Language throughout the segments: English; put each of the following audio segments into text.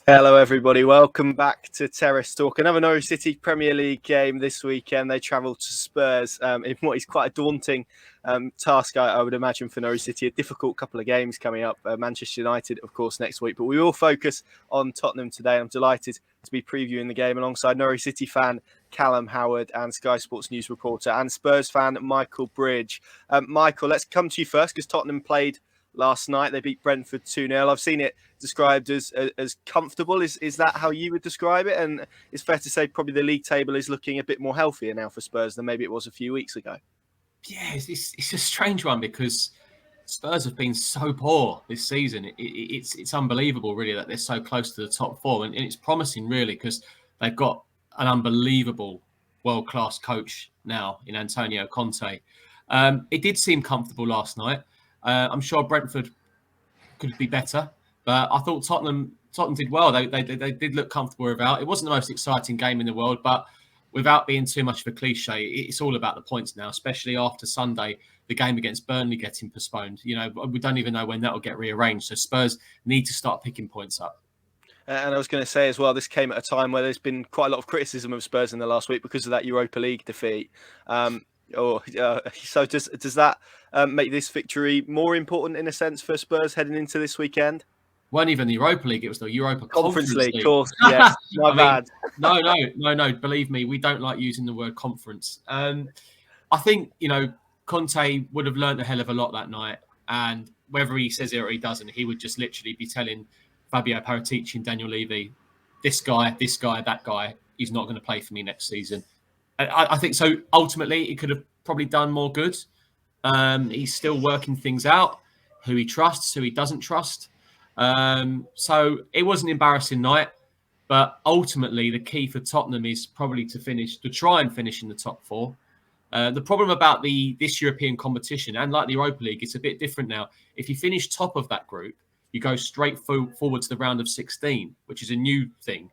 Hello, everybody. Welcome back to Terrace Talk. Another Norwich City Premier League game this weekend. They travel to Spurs in what is quite a daunting task, I would imagine, for Norwich City. A difficult couple of games coming up. Manchester United, of course, next week. But we will focus on Tottenham today. I'm delighted to be previewing the game alongside Norwich City fan Callum Howard and Sky Sports News reporter and Spurs fan Michael Bridge. Michael, let's come to you first because Tottenham played last night. They beat Brentford 2-0. I've seen it described as comfortable. Is that how you would describe it? And it's fair to say probably the league table is looking a bit more healthier now for Spurs than maybe it was a few weeks ago. Yeah, it's a strange one because Spurs have been so poor this season. It's unbelievable, really, that they're so close to the top four. And it's promising, really, because they've got an unbelievable world-class coach now in Antonio Conte. It did seem comfortable last night. I'm sure Brentford could be better, but I thought Tottenham did well. They did look comfortable about. It wasn't the most exciting game in the world, but without being too much of a cliche, it's all about the points now, especially after Sunday, the game against Burnley getting postponed. You know, we don't even know when that will get rearranged. So Spurs need to start picking points up. And I was going to say as well, this came at a time where there's been quite a lot of criticism of Spurs in the last week because of that Europa League defeat. So does that make this victory more important in a sense for Spurs heading into this weekend? Weren't even the Europa League; it was the Europa Conference League. Of course, yes. My bad. No. Believe me, we don't like using the word conference. I think Conte would have learned a hell of a lot that night, and whether he says it or he doesn't, he would just literally be telling Fabio Paratici and Daniel Levy, this guy, that guy, he's not going to play for me next season. I think so. Ultimately, he could have probably done more good. He's still working things out, who he trusts, who he doesn't trust. So it was an embarrassing night, but ultimately the key for Tottenham is probably to try and finish in the top four. The problem about this European competition, and like the Europa League, it's a bit different now. If you finish top of that group, you go straight forward to the round of 16, which is a new thing.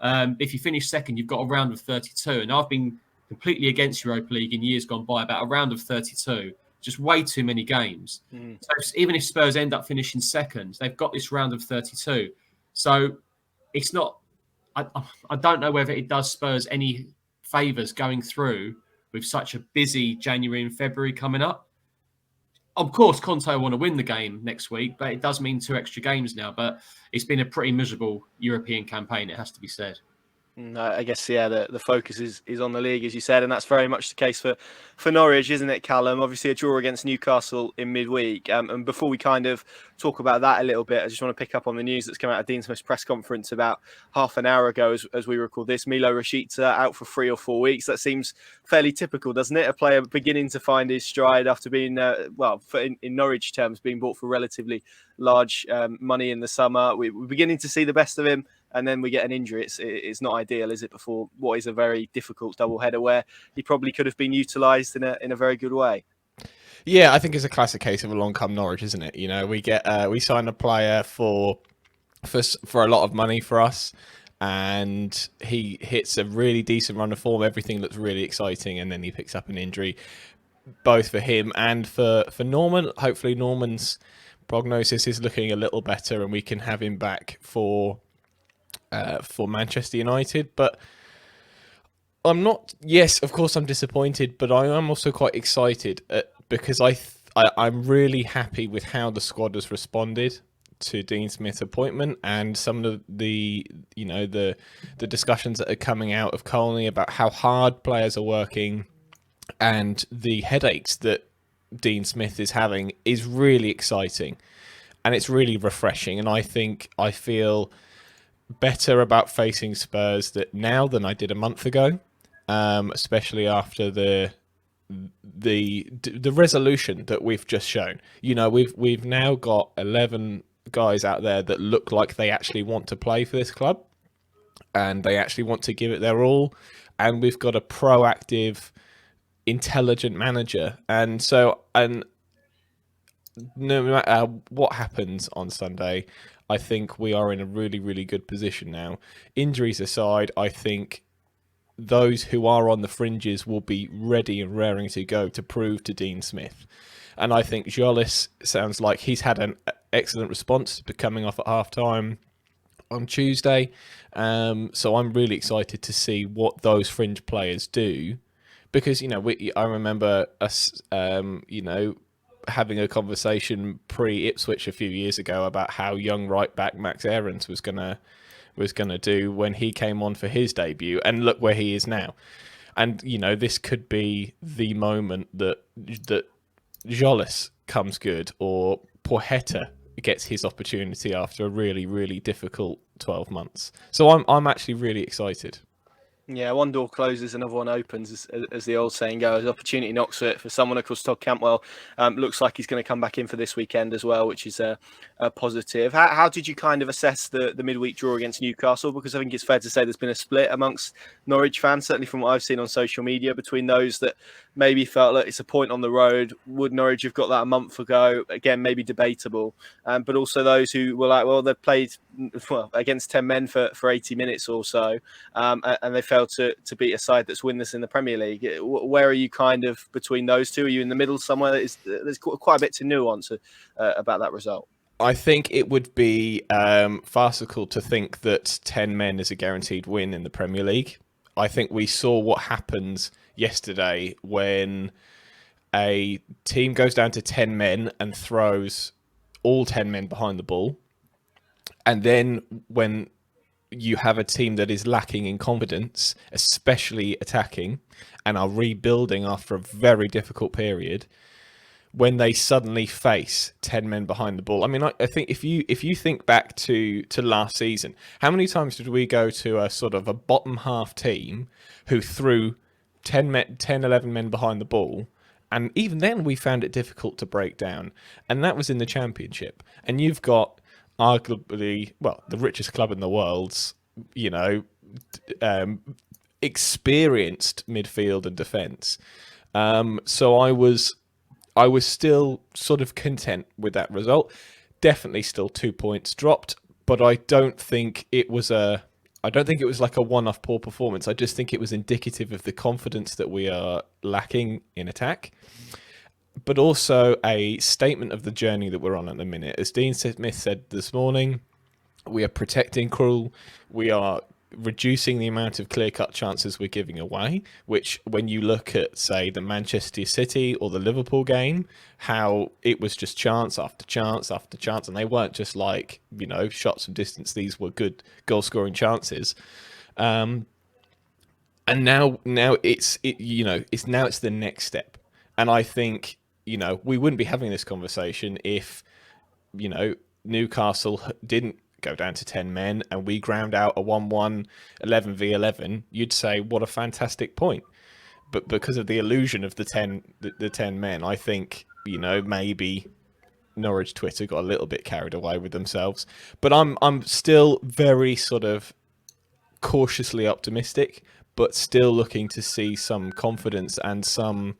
If you finish second, you've got a round of 32. And I've been completely against Europa League in years gone by, about a round of 32. Just way too many games. So even if Spurs end up finishing second, they've got this round of 32. So it's not... I don't know whether it does Spurs any favours going through with such a busy January and February coming up. Of course, Conte will want to win the game next week, but it does mean 2 extra games now. But it's been a pretty miserable European campaign, it has to be said. I guess, yeah, the focus is on the league, as you said, and that's very much the case for Norwich, isn't it, Callum? Obviously, a draw against Newcastle in midweek. And before we kind of talk about that a little bit, I just want to pick up on the news that's come out of Dean Smith's press conference about half an hour ago, as we record this. Milo Rashica out for 3 or 4 weeks. That seems fairly typical, doesn't it? A player beginning to find his stride after being, in Norwich terms, being bought for relatively large money in the summer. We're beginning to see the best of him. And then we get an injury. It's not ideal, is it, before what is a very difficult doubleheader where he probably could have been utilised in a very good way. Yeah, I think it's a classic case of a long come Norwich, isn't it? You know, we sign a player for a lot of money for us, and he hits a really decent run of form. Everything looks really exciting, and then he picks up an injury, both for him and for Norman. Hopefully, Norman's prognosis is looking a little better, and we can have him back for Manchester United. But I'm not... Yes, of course I'm disappointed, but I am also quite excited because I'm really happy with how the squad has responded to Dean Smith's appointment, and some of the discussions that are coming out of Colney about how hard players are working and the headaches that Dean Smith is having is really exciting, and it's really refreshing. And I feel better about facing Spurs now than I did a month ago, especially after the resolution that we've just shown. You know, we've now got 11 guys out there that look like they actually want to play for this club, and they actually want to give it their all. And we've got a proactive, intelligent manager, and no matter what happens on Sunday, I think we are in a really, really good position now. Injuries aside, I think those who are on the fringes will be ready and raring to go to prove to Dean Smith. And I think Jolis sounds like he's had an excellent response to coming off at half-time. on Tuesday. So I'm really excited to see what those fringe players do, because I remember us having a conversation pre-Ipswich a few years ago about how young right back Max Aarons was gonna do when he came on for his debut, and look where he is now. And this could be the moment that Jolis comes good, or Porheta gets his opportunity after a really, really difficult 12 months. So I'm actually really excited. Yeah, one door closes, another one opens, as the old saying goes. Opportunity knocks for someone. Of course, Todd Cantwell looks like he's going to come back in for this weekend as well, which is a positive. How did you kind of assess the midweek draw against Newcastle? Because I think it's fair to say there's been a split amongst Norwich fans, certainly from what I've seen on social media, between those that maybe felt that it's a point on the road. Would Norwich have got that a month ago? Again, maybe debatable. But also those who were like, well, they've played against 10 men for 80 minutes or so, and they failed to beat a side that's winless in the Premier League. Where are you kind of between those two? Are you in the middle somewhere? There's quite a bit to nuance about that result. I think it would be farcical to think that 10 men is a guaranteed win in the Premier League. I think we saw what happens yesterday when a team goes down to 10 men and throws all 10 men behind the ball. And then when you have a team that is lacking in confidence, especially attacking, and are rebuilding after a very difficult period, when they suddenly face 10 men behind the ball. I mean, I think if you think back to last season, how many times did we go to a sort of a bottom half team who threw 10, 11 men behind the ball? And even then we found it difficult to break down. And that was in the Championship. And you've got arguably, well, the richest club in the world's, experienced midfield and defence. So I was still sort of content with that result. Definitely still 2 points dropped, but I don't think it was like a one-off poor performance. I just think it was indicative of the confidence that we are lacking in attack, but also a statement of the journey that we're on at the minute. As Dean Smith said this morning, we are protecting Krul. We are reducing the amount of clear-cut chances we're giving away, which when you look at, say, the Manchester City or the Liverpool game, how it was just chance after chance after chance, and they weren't just like, shots from distance. These were good goal-scoring chances. And now it's the next step. And I think, we wouldn't be having this conversation if, Newcastle didn't go down to 10 men and we ground out a 1-1 11v11. You'd say, what a fantastic point. But because of the illusion of the 10 men, I think, maybe Norwich Twitter got a little bit carried away with themselves. But I'm still very sort of cautiously optimistic, but still looking to see some confidence and some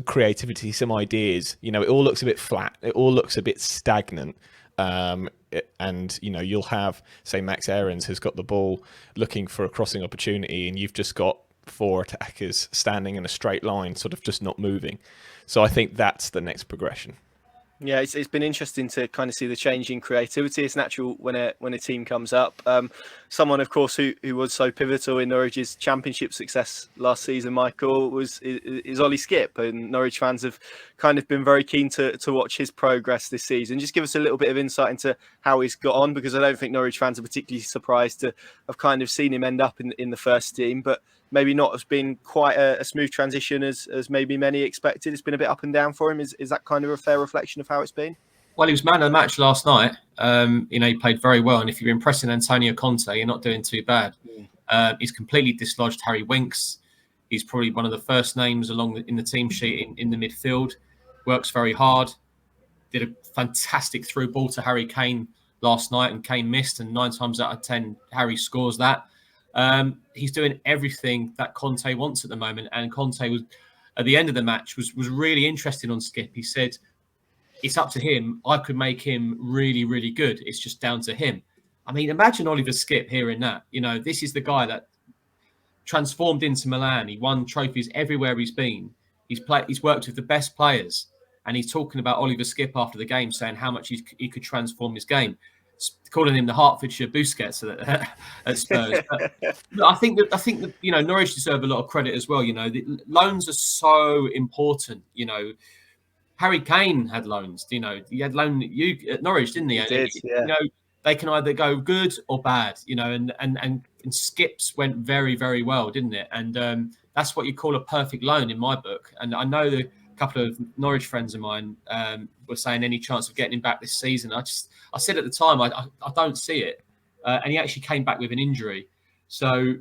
creativity, some ideas. It all looks a bit flat. It all looks a bit stagnant. And you'll have, say, Max Aarons has got the ball looking for a crossing opportunity, and you've just got 4 attackers standing in a straight line, sort of just not moving. So I think that's the next progression. Yeah, it's been interesting to kind of see the change in creativity. It's natural when a team comes up. Someone, of course, who was so pivotal in Norwich's Championship success last season, Michael, is Ollie Skipp, and Norwich fans have kind of been very keen to watch his progress this season. Just give us a little bit of insight into how he's got on, because I don't think Norwich fans are particularly surprised to have kind of seen him end up in the first team, but maybe not has been quite a smooth transition as maybe many expected. It's been a bit up and down for him. Is that kind of a fair reflection of how it's been? Well, he was man of the match last night. He played very well. And if you're impressing Antonio Conte, you're not doing too bad. He's completely dislodged Harry Winks. He's probably one of the first names in the team sheet in the midfield. Works very hard. Did a fantastic through ball to Harry Kane last night, and Kane missed. And 9 times out of 10, Harry scores that. He's doing everything that Conte wants at the moment. And Conte was, at the end of the match, was really interested on Skipp. He said, it's up to him. I could make him really, really good. It's just down to him. I mean, imagine Oliver Skipp hearing that. This is the guy that transformed into Milan. He won trophies everywhere he's been. He's worked with the best players. And he's talking about Oliver Skipp after the game, saying how much he could transform his game. calling him the Hertfordshire Busquets at Spurs. But I think that Norwich deserve a lot of credit as well. The loans are so important. Harry Kane had loans. He had loan at Norwich, didn't he? He did, yeah. They can either go good or bad. And Skipp's went very, very well, didn't it? And that's what you call a perfect loan in my book. And I know a couple of Norwich friends of mine were saying any chance of getting him back this season. I said at the time I don't see it. And he actually came back with an injury, so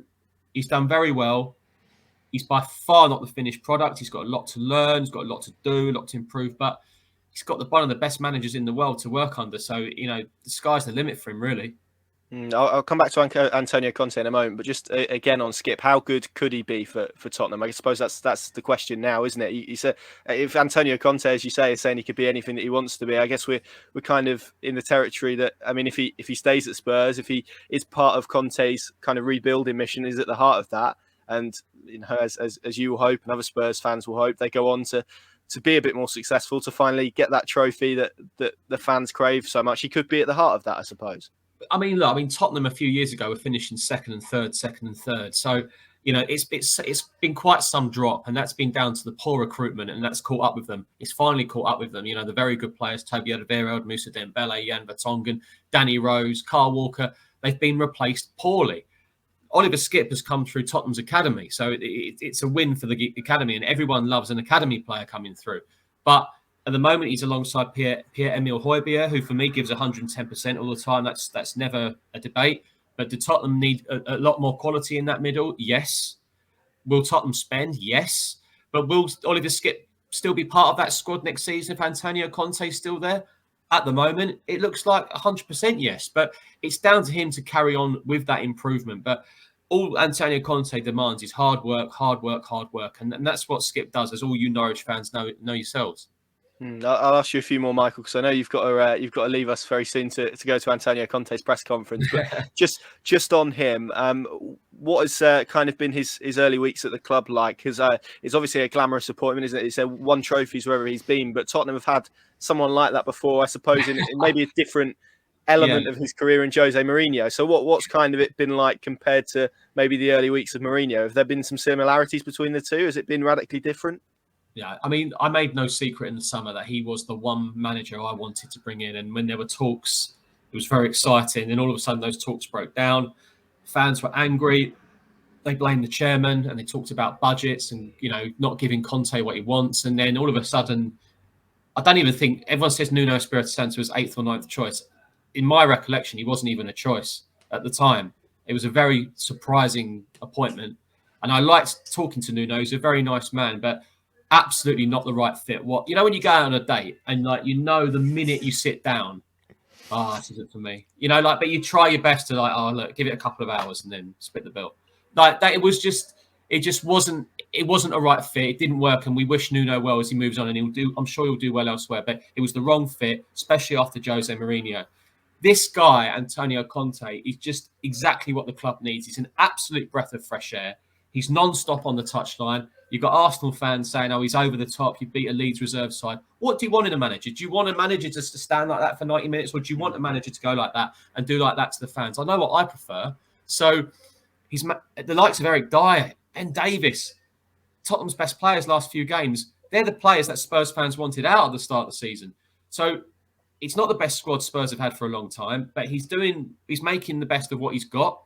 he's done very well. He's by far not the finished product. He's got a lot to learn. He's got a lot to do, a lot to improve. But he's got one of the best managers in the world to work under. So, the sky's the limit for him, really. I'll come back to Antonio Conte in a moment, but just again on Skipp, how good could he be for Tottenham? I suppose that's the question now, isn't it? You said if Antonio Conte, as you say, is saying he could be anything that he wants to be, I guess we're kind of in the territory that, I mean, if he stays at Spurs, if he is part of Conte's kind of rebuilding mission, is at the heart of that, and as you will hope and other Spurs fans will hope, they go on to be a bit more successful, to finally get that trophy that the fans crave so much. He could be at the heart of that, I suppose. I mean, look, Tottenham a few years ago were finishing second and third. So, it's been quite some drop, and that's been down to the poor recruitment, and that's caught up with them. It's finally caught up with them. The very good players, Toby Alderweireld, Moussa Dembele, Jan Vertonghen, Danny Rose, Kyle Walker, they've been replaced poorly. Oliver Skipp has come through Tottenham's academy, so it's a win for the academy, and everyone loves an academy player coming through. But at the moment, he's alongside Pierre-Emile Højbjerg, who for me gives 110% all the time. That's never a debate. But do Tottenham need a lot more quality in that middle? Yes. Will Tottenham spend? Yes. But will Oliver Skipp still be part of that squad next season if Antonio Conte is still there? At the moment, it looks like 100% yes. But it's down to him to carry on with that improvement. But all Antonio Conte demands is hard work. And that's what Skipp does, as all you Norwich fans know yourselves. I'll ask you a few more, Michael, because I know you've got to leave us very soon to go to Antonio Conte's press conference. But just on him, what has kind of been his early weeks at the club like? Because it's obviously a glamorous appointment, isn't it? It's won trophies wherever he's been, but Tottenham have had someone like that before, I suppose, in maybe a different element of his career in Jose Mourinho. So what's kind of it been like compared to maybe the early weeks of Mourinho? Have there been some similarities between the two? Has it been radically different? Yeah, I made no secret in the summer that he was the one manager I wanted to bring in. And when there were talks, it was very exciting. And all of a sudden, those talks broke down. Fans were angry. They blamed the chairman, and they talked about budgets and, not giving Conte what he wants. And then all of a sudden, I don't even think everyone says Nuno Espirito Santo was 8th or 9th choice. In my recollection, he wasn't even a choice at the time. It was a very surprising appointment. And I liked talking to Nuno. He's a very nice man, but absolutely not the right fit. When you go out on a date and the minute you sit down, this isn't for me. But you try your best to give it a couple of hours and then split the bill. Like that, it just wasn't a right fit. It didn't work, and we wish Nuno well as he moves on, and I'm sure he'll do well elsewhere. But it was the wrong fit, especially after Jose Mourinho. This guy, Antonio Conte, is just exactly what the club needs. He's an absolute breath of fresh air. He's non-stop on the touchline. You've got Arsenal fans saying, he's over the top. You beat a Leeds reserve side. What do you want in a manager? Do you want a manager just to stand like that for 90 minutes? Or do you want a manager to go like that and do like that to the fans? I know what I prefer. So he's the likes of Eric Dyer, Ben Davis, Tottenham's best players last few games. They're the players that Spurs fans wanted out at the start of the season. So it's not the best squad Spurs have had for a long time, but he's making the best of what he's got.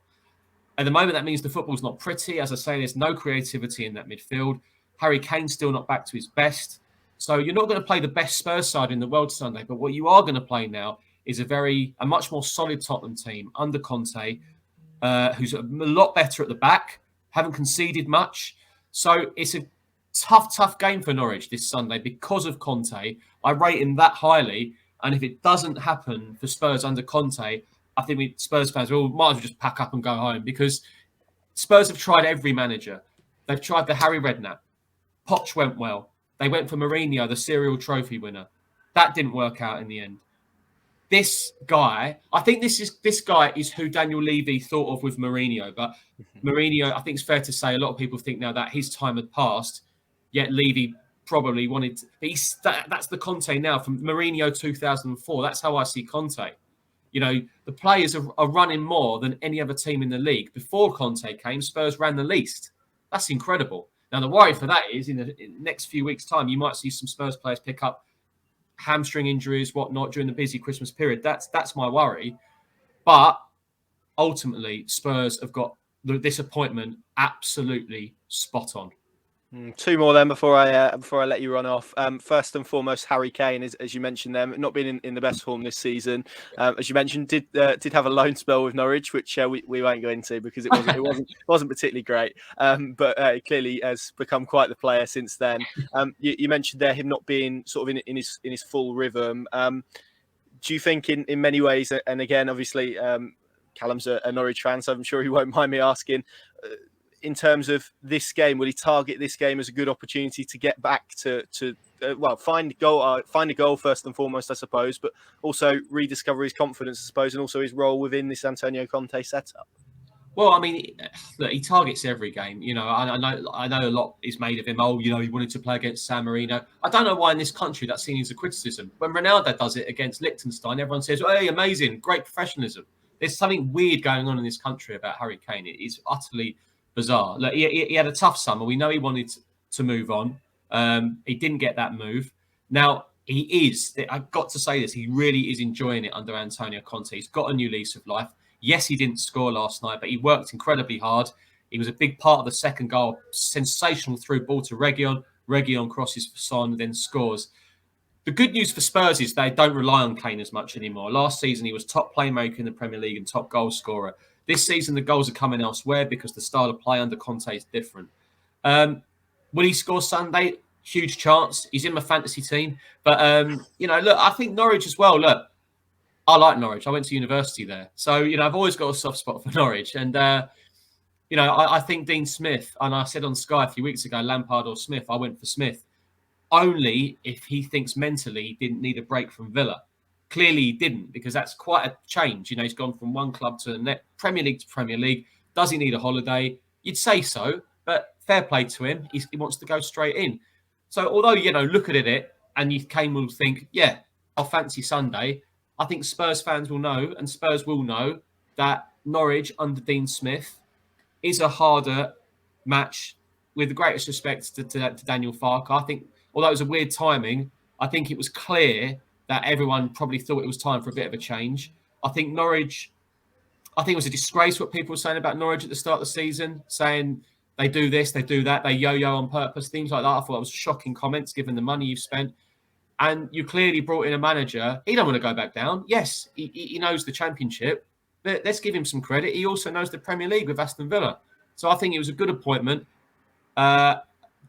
At the moment, that means the football's not pretty. As I say, there's no creativity in that midfield. Harry Kane's still not back to his best. So you're not going to play the best Spurs side in the world Sunday. But what you are going to play now is a much more solid Tottenham team under Conte, who's a lot better at the back, haven't conceded much. So it's a tough game for Norwich this Sunday because of Conte. I rate him that highly. And if it doesn't happen for Spurs under Conte, I think Spurs fans might as well just pack up and go home, because Spurs have tried every manager. They've tried the Harry Redknapp. Poch went well. They went for Mourinho, the serial trophy winner. That didn't work out in the end. This guy, I think this guy is who Daniel Levy thought of with Mourinho. But Mourinho, I think it's fair to say, a lot of people think now that his time had passed, yet Levy probably wanted to, that's the Conte now from Mourinho 2004. That's how I see Conte. The players are running more than any other team in the league. Before Conte came, Spurs ran the least. That's incredible. Now, the worry for that is in the next few weeks' time, you might see some Spurs players pick up hamstring injuries, whatnot, during the busy Christmas period. That's my worry. But ultimately, Spurs have got this appointment absolutely spot on. Two more then before I let you run off. First and foremost, Harry Kane, as you mentioned, them not been in the best form this season. As you mentioned, did have a loan spell with Norwich, which we won't go into because it wasn't particularly great. But clearly has become quite the player since then. You mentioned there him not being sort of in his full rhythm. Do you think in many ways, and again, obviously, Callum's a Norwich fan, so I'm sure he won't mind me asking. In terms of this game, will he target this game as a good opportunity to get back to find a goal first and foremost, I suppose, but also rediscover his confidence, I suppose, and also his role within this Antonio Conte setup? Well, I mean, look, he targets every game. I know a lot is made of him. Oh, he wanted to play against San Marino. I don't know why in this country that's seen as a criticism. When Ronaldo does it against Liechtenstein, everyone says, "Hey, amazing, great professionalism." There's something weird going on in this country about Harry Kane. It is utterly bizarre. Look, he had a tough summer. We know he wanted to move on. He didn't get that move. Now, I've got to say this, he really is enjoying it under Antonio Conte. He's got a new lease of life. Yes, he didn't score last night, but he worked incredibly hard. He was a big part of the second goal. Sensational through ball to Reguilon. Reguilon crosses for Son, then scores. The good news for Spurs is they don't rely on Kane as much anymore. Last season, he was top playmaker in the Premier League and top goal scorer. This season, the goals are coming elsewhere because the style of play under Conte is different. Will he score Sunday? Huge chance. He's in my fantasy team. But, look, I think Norwich as well. Look, I like Norwich. I went to university there. So, I've always got a soft spot for Norwich. And, I think Dean Smith, and I said on Sky a few weeks ago, Lampard or Smith, I went for Smith. Only if he thinks mentally he didn't need a break from Villa. Clearly he didn't, because that's quite a change. He's gone from one club to the Premier League to Premier League. Does he need a holiday? You'd say so, but fair play to him. He wants to go straight in. So although, look at it and you Kane will think, yeah, I'll fancy Sunday, I think Spurs fans will know, and Spurs will know, that Norwich under Dean Smith is a harder match, with the greatest respect to Daniel Farke. I think, although it was a weird timing, I think it was clear that everyone probably thought it was time for a bit of a change. I think it was a disgrace what people were saying about Norwich at the start of the season, saying they do this, they do that, they yo-yo on purpose, things like that. I thought it was shocking comments given the money you've spent. And you clearly brought in a manager. He don't want to go back down. Yes, he knows the Championship, but let's give him some credit. He also knows the Premier League with Aston Villa. So I think it was a good appointment.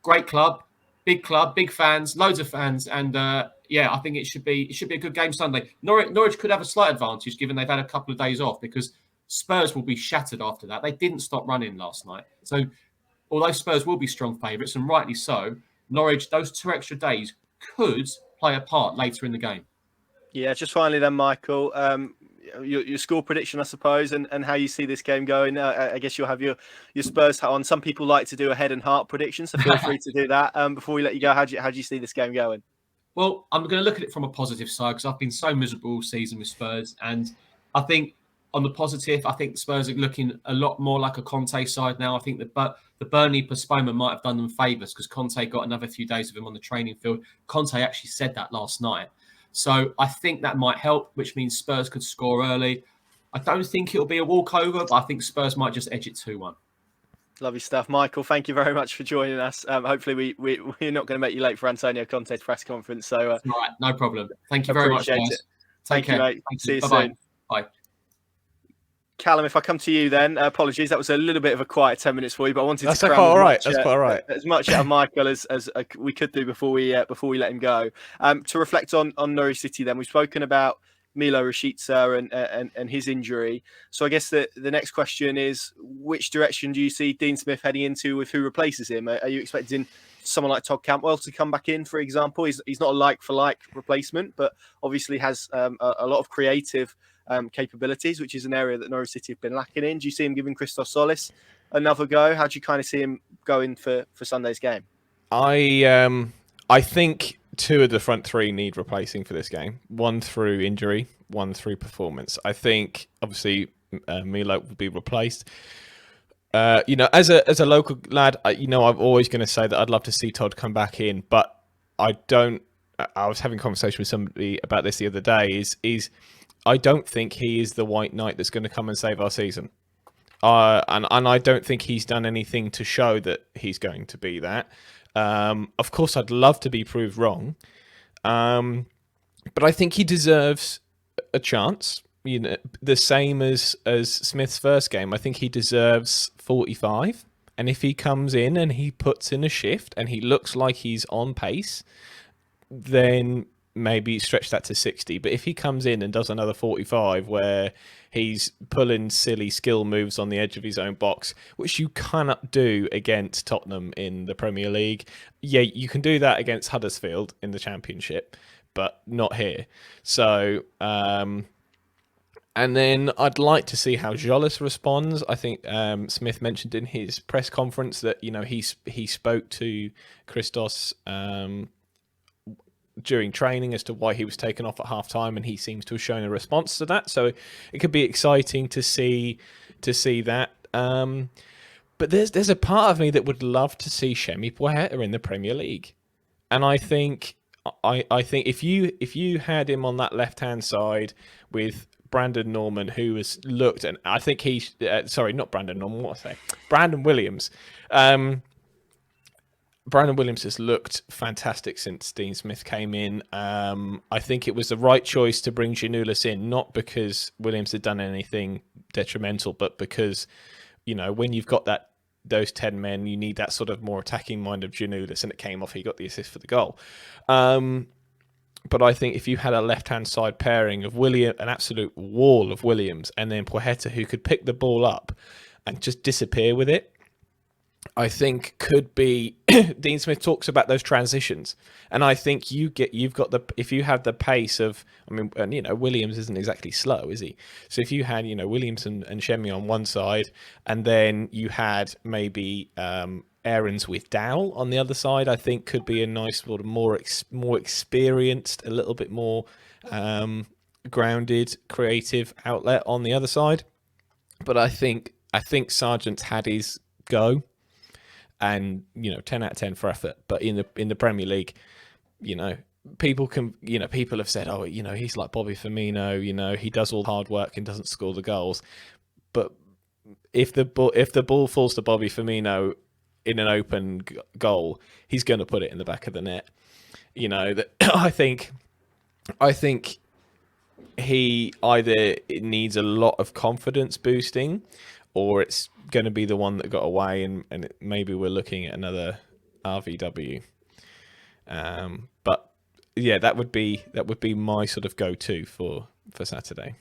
Great club, big fans, loads of fans, and I think it should be a good game Sunday. Norwich could have a slight advantage given they've had a couple of days off, because Spurs will be shattered after that. They didn't stop running last night. So although Spurs will be strong favourites, and rightly so, Norwich, those 2 extra days could play a part later in the game. Yeah, just finally then, Michael, your score prediction, I suppose, and how you see this game going. I guess you'll have your Spurs hat on. Some people like to do a head and heart prediction, so feel free to do that. Before we let you go, how do you see this game going? Well, I'm going to look at it from a positive side, because I've been so miserable all season with Spurs. And I think on the positive, I think Spurs are looking a lot more like a Conte side now. I think the Burnley postponement might have done them favours, because Conte got another few days of him on the training field. Conte actually said that last night. So I think that might help, which means Spurs could score early. I don't think it'll be a walkover, but I think Spurs might just edge it 2-1. Lovely stuff. Michael, thank you very much for joining us. Hopefully we're not going to make you late for Antonio Conte's press conference. So all right, no problem. Thank you very much, guys. Thank you, mate. See you soon. Bye. Callum, if I come to you then, apologies. That was a little bit of a quiet 10 minutes for you, but I wanted to cram quite all right. That's quite all right. As much out of Michael as we could do before we let him go. To reflect on Norwich City, then we've spoken about Milo Rashica and his injury. So I guess the next question is, which direction do you see Dean Smith heading into with who replaces him? Are you expecting someone like Todd Cantwell to come back in, for example? He's not a like-for-like replacement, but obviously has a lot of creative capabilities, which is an area that Norwich City have been lacking in. Do you see him giving Christos Solis another go? How do you kind of see him going for Sunday's game? I think 2 of the front 3 need replacing for this game. 1 through injury, 1-3 performance. I think obviously Milo will be replaced. As a local lad, I'm always going to say that I'd love to see Todd come back in, but I don't. I was having a conversation with somebody about this the other day. Is I don't think he is the white knight that's going to come and save our season. And I don't think he's done anything to show that he's going to be that. Of course, I'd love to be proved wrong, but I think he deserves a chance. The same as Smith's first game. I think he deserves 45. And if he comes in and he puts in a shift and he looks like he's on pace, then maybe stretch that to 60. But if he comes in and does another 45 where he's pulling silly skill moves on the edge of his own box, which you cannot do against Tottenham in the Premier League. Yeah, you can do that against Huddersfield in the Championship, but not here. So, and then I'd like to see how Jolis responds. I think Smith mentioned in his press conference that he spoke to Christos during training as to why he was taken off at half time, and he seems to have shown a response to that. So it could be exciting to see that. But there's a part of me that would love to see Shemi Puerta in the Premier League, and I think if you had him on that left hand side with Brandon Norman, who has looked, and I think not Brandon Norman, what I say, Brandon Williams. Brandon Williams has looked fantastic since Dean Smith came in. I think it was the right choice to bring Giannoulis in, not because Williams had done anything detrimental, but because, when you've got those 10 men, you need that sort of more attacking mind of Giannoulis, and it came off. He got the assist for the goal. But I think if you had a left-hand side pairing of an absolute wall of Williams, and then Puerta, who could pick the ball up and just disappear with it, I think could be. Dean Smith talks about those transitions, and I think if you have the pace of, Williams isn't exactly slow, is he? So if you had, Williams and Shemi on one side, and then you had maybe Aarons with Dowell on the other side, I think could be a nice sort of more experienced, a little bit more grounded, creative outlet on the other side. But I think Sargent's had his go. And 10 out of 10 for effort, but in the Premier League, people have said, oh, he's like Bobby Firmino, he does all the hard work and doesn't score the goals. But if the ball falls to Bobby Firmino in an open goal, he's going to put it in the back of the net. I think he either needs a lot of confidence boosting, or it's going to be the one that got away, and maybe we're looking at another RVW. But yeah, that would be my sort of go-to for Saturday.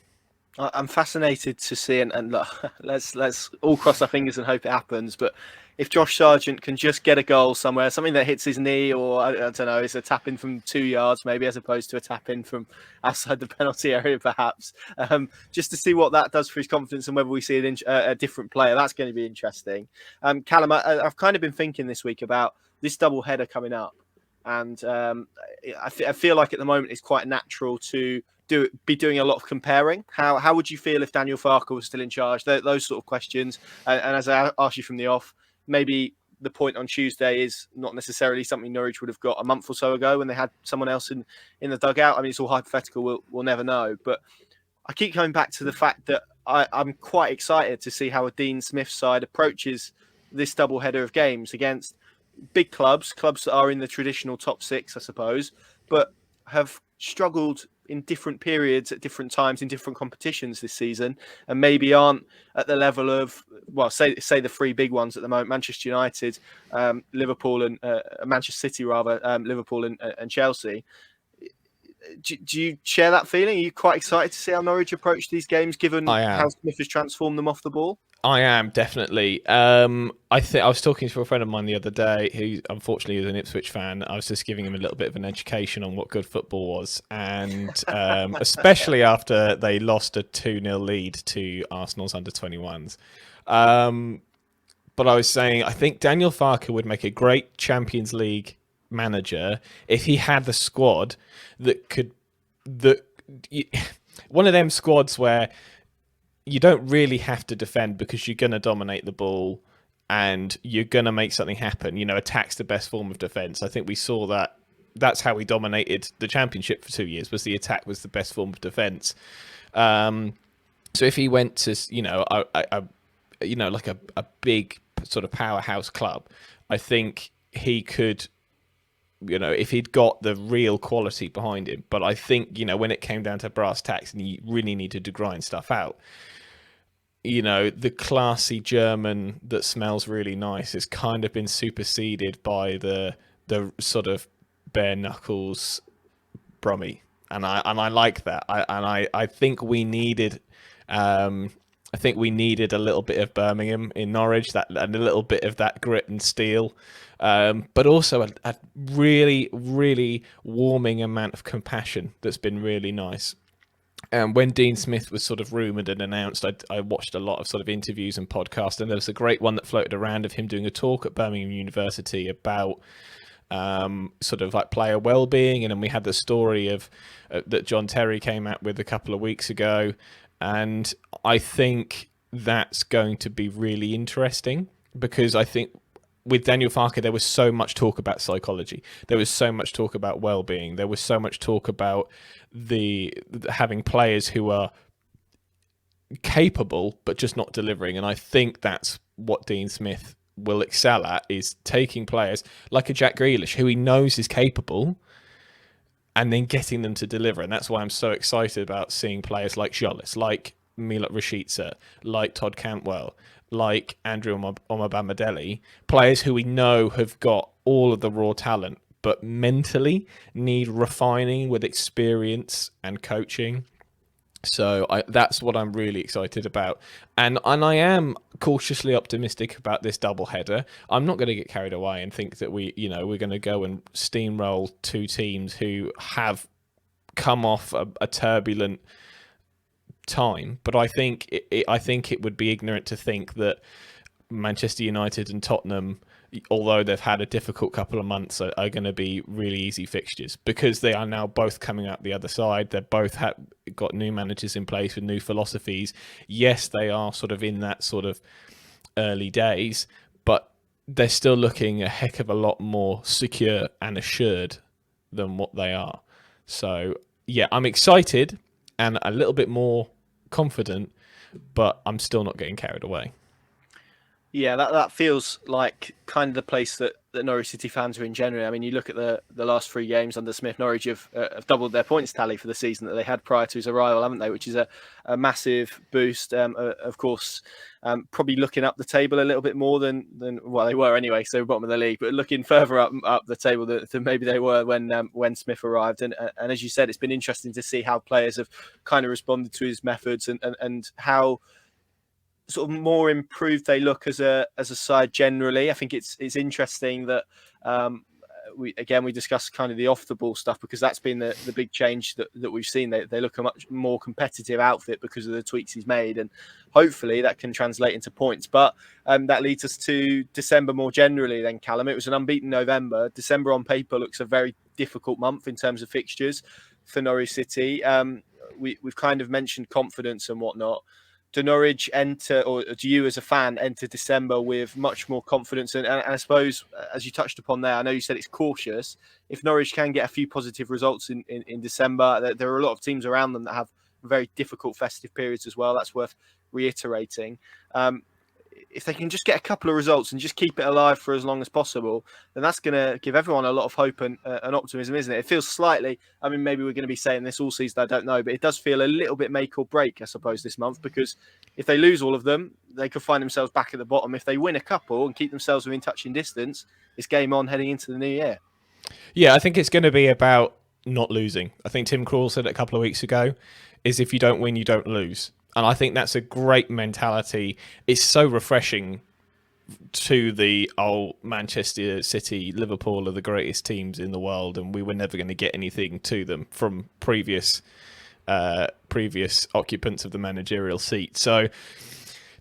I'm fascinated to see, and look, let's all cross our fingers and hope it happens. But if Josh Sargent can just get a goal somewhere, something that hits his knee, or I don't know, it's a tap in from 2 yards maybe, as opposed to a tap in from outside the penalty area, perhaps, just to see what that does for his confidence and whether we see a different player. That's going to be interesting. Callum, I've kind of been thinking this week about this double header coming up, and I feel like at the moment it's quite natural to be doing a lot of comparing. How would you feel if Daniel Farke was still in charge? Those sort of questions. And as I asked you from the off, maybe the point on Tuesday is not necessarily something Norwich would have got a month or so ago when they had someone else in the dugout. I mean, it's all hypothetical. We'll never know. But I keep coming back to the fact that I'm quite excited to see how a Dean Smith side approaches this double header of games against big clubs that are in the traditional top six, I suppose, but have struggled in different periods at different times in different competitions this season, and maybe aren't at the level of, well, say the three big ones at the moment: Manchester United, Liverpool, and Manchester City, rather, Liverpool and Chelsea. Do you share that feeling? Are you quite excited to see how Norwich approach these games, given how Smith has transformed them off the ball? I am, definitely. I was talking to a friend of mine the other day who unfortunately is an Ipswich fan. I was just giving him a little bit of an education on what good football was, and especially after they lost a 2-0 lead to Arsenal's under-21s. But I was saying, I think Daniel Farke would make a great Champions League manager if he had the squad that could... one of them squads where you don't really have to defend because you're going to dominate the ball and you're going to make something happen. You know, attack's the best form of defense. I think we saw that. That's how we dominated the championship for 2 years, was the attack was the best form of defense. So if he went to, like a big sort of powerhouse club, I think he could, if he'd got the real quality behind him. But I think, when it came down to brass tacks and he really needed to grind stuff out, the classy German that smells really nice has kind of been superseded by the sort of bare knuckles Brummy. And I like that. I think we needed a little bit of Birmingham in Norwich, and a little bit of that grit and steel, but also a really, really warming amount of compassion that's been really nice. And when Dean Smith was sort of rumoured and announced, I watched a lot of sort of interviews and podcasts, and there was a great one that floated around of him doing a talk at Birmingham University about sort of like player well-being, and then we had the story of that John Terry came out with a couple of weeks ago, and I think that's going to be really interesting, because I think with Daniel Farke there was so much talk about psychology, there was so much talk about well-being, there was so much talk about having players who are capable but just not delivering, and I think that's what Dean Smith will excel at, is taking players like a Jack Grealish who he knows is capable and then getting them to deliver. And that's why I'm so excited about seeing players like Jolis, like Milot Rashica, like Todd Cantwell, like Andrew Omobamidele, players who we know have got all of the raw talent but mentally need refining with experience and coaching. So that's what I'm really excited about. And I am cautiously optimistic about this doubleheader. I'm not going to get carried away and think that we're going to go and steamroll two teams who have come off a turbulent time. But I think it would be ignorant to think that Manchester United and Tottenham, although they've had a difficult couple of months, are going to be really easy fixtures, because they are now both coming out the other side. They're both got new managers in place with new philosophies. Yes, they are sort of in that sort of early days, but they're still looking a heck of a lot more secure and assured than what they are. So, yeah, I'm excited and a little bit more confident, but I'm still not getting carried away. Yeah, that feels like kind of the place that Norwich City fans are in generally. I mean, you look at the last 3 games under Smith, Norwich have doubled their points tally for the season that they had prior to his arrival, haven't they? Which is a massive boost. Of course, probably looking up the table a little bit more than well, they were anyway, so bottom of the league, but looking further up the table than maybe they were when Smith arrived. And as you said, it's been interesting to see how players have kind of responded to his methods and how sort of more improved they look as a side generally. I think it's interesting that we discussed kind of the off the ball stuff, because that's been the big change that we've seen. They look a much more competitive outfit because of the tweaks he's made, and hopefully that can translate into points. But that leads us to December more generally then, Callum. It was an unbeaten November. December on paper looks a very difficult month in terms of fixtures for Norwich City. We've kind of mentioned confidence and whatnot. Do Norwich enter, or do you as a fan enter December with much more confidence? And I suppose, as you touched upon there, I know you said it's cautious. If Norwich can get a few positive results in December, there are a lot of teams around them that have very difficult festive periods as well. That's worth reiterating. If they can just get a couple of results and just keep it alive for as long as possible, then that's going to give everyone a lot of hope and optimism, isn't it? It feels slightly, I mean, maybe we're going to be saying this all season, I don't know, but it does feel a little bit make or break, I suppose, this month, because if they lose all of them, they could find themselves back at the bottom. If they win a couple and keep themselves within touching distance, it's game on heading into the new year. Yeah, I think it's going to be about not losing. I think Tim Krul said it a couple of weeks ago, is if you don't win, you don't lose. And I think that's a great mentality. It's so refreshing to the Manchester City, Liverpool are the greatest teams in the world, and we were never going to get anything to them from previous occupants of the managerial seat. So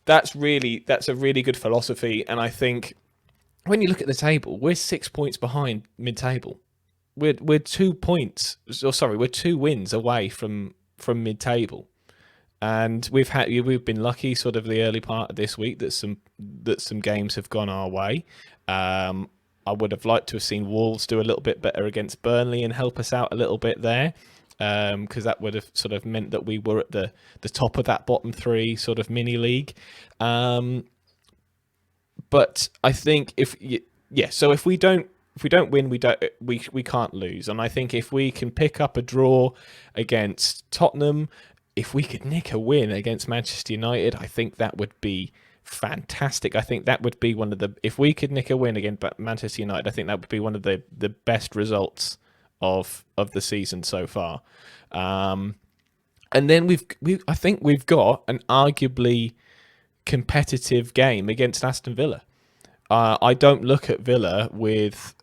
that's a really good philosophy. And I think when you look at the table, we're 6 points behind mid-table. We're 2 points. We're 2 wins away from from mid-table. And we've been lucky, sort of the early part of this week, that some games have gone our way. I would have liked to have seen Wolves do a little bit better against Burnley and help us out a little bit there, because that would have sort of meant that we were at the top of that bottom three sort of mini league. But I think if we don't win, we can't lose. And I think if we can pick up a draw against Tottenham, if we could nick a win against Manchester United, I think that would be fantastic. I think that would be if we could nick a win against Manchester United, I think that would be one of the best results of the season so far. And then I think we've got an arguably competitive game against Aston Villa. I don't look at Villa with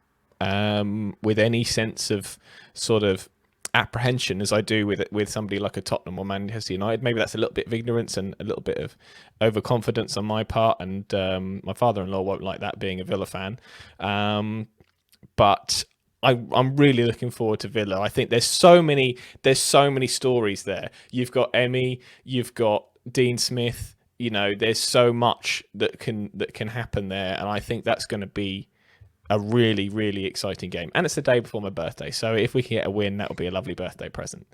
any sense of sort of apprehension as I do with somebody like a Tottenham or Manchester United. Maybe that's a little bit of ignorance and a little bit of overconfidence on my part, and my father-in-law won't like that, being a Villa fan. But I'm really looking forward to Villa. I think there's so many stories there. You've got Emmy, you've got Dean Smith. There's so much that can happen there, and I think that's going to be a really, really exciting game. And it's the day before my birthday, so if we can get a win, that would be a lovely birthday present.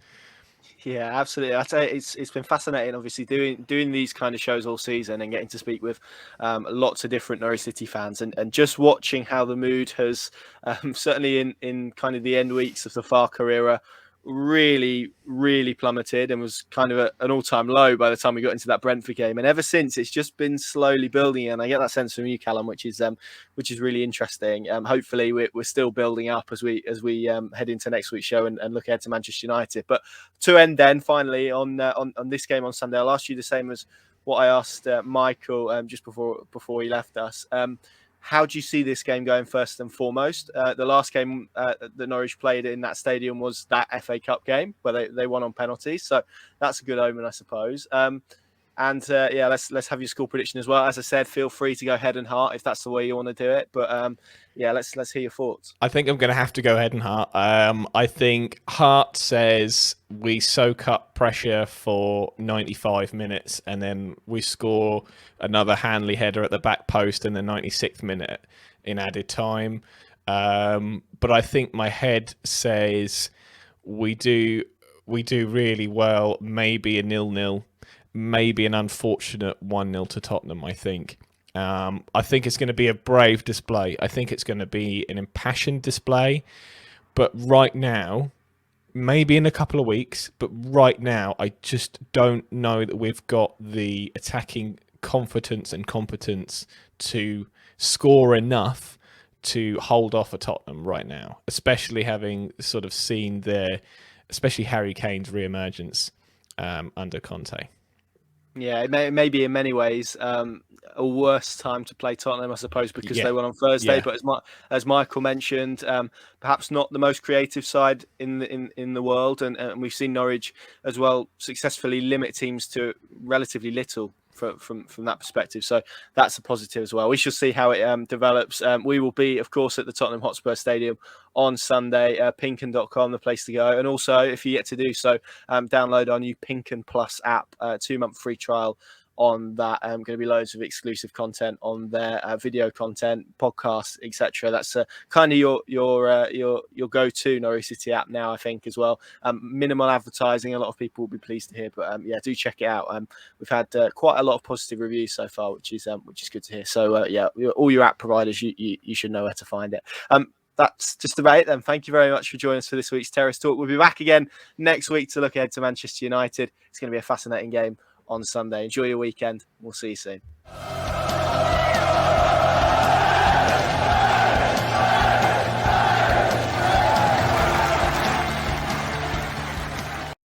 Yeah, absolutely. I'd say it's been fascinating, obviously, doing these kind of shows all season and getting to speak with lots of different Norwich City fans, and just watching how the mood has certainly in kind of the end weeks of the Farker era really, really plummeted and was kind of at an all-time low by the time we got into that Brentford game. And ever since, it's just been slowly building. And I get that sense from you, Callum, which is really interesting. Hopefully, we're still building up as we head into next week's show and look ahead to Manchester United. But to end then, finally, on this game on Sunday, I'll ask you the same as what I asked Michael just before he left us. How do you see this game going first and foremost? The last game that Norwich played in that stadium was that FA Cup game where they won on penalties. So that's a good omen, I suppose. Let's have your score prediction as well. As I said, feel free to go head and heart if that's the way you want to do it. But let's hear your thoughts. I think I'm going to have to go head and heart. I think heart says we soak up pressure for 95 minutes and then we score another Hanley header at the back post in the 96th minute in added time. But I think my head says we do really well. Maybe a 0-0. Maybe an unfortunate 1-0 to Tottenham, I think. I think it's going to be a brave display. I think it's going to be an impassioned display. But right now, maybe in a couple of weeks, but right now, I just don't know that we've got the attacking confidence and competence to score enough to hold off a Tottenham right now, especially having sort of seen especially Harry Kane's re-emergence under Conte. Yeah, it may be in many ways a worse time to play Tottenham, I suppose, because they won on Thursday. Yeah. But as Michael mentioned, perhaps not the most creative side in the world, and we've seen Norwich as well successfully limit teams to relatively little from that perspective. So that's a positive as well. We shall see how it develops. We will be, of course, at the Tottenham Hotspur Stadium on Sunday. PinkUn.com, the place to go. And also, if you yet to do so, download our new PinkUn Plus app, 2-month free trial on that. Going to be loads of exclusive content on there, video content, podcasts, etc. That's kind of your go-to Norwich City app now, I think, as well. Minimal advertising. A lot of people will be pleased to hear, but do check it out. We've had quite a lot of positive reviews so far, which is good to hear. So all your app providers, you should know where to find it. That's just about it then. Thank you very much for joining us for this week's Terrace Talk. We'll be back again next week to look ahead to Manchester United. It's going to be a fascinating game on Sunday. Enjoy your weekend. We'll see you soon.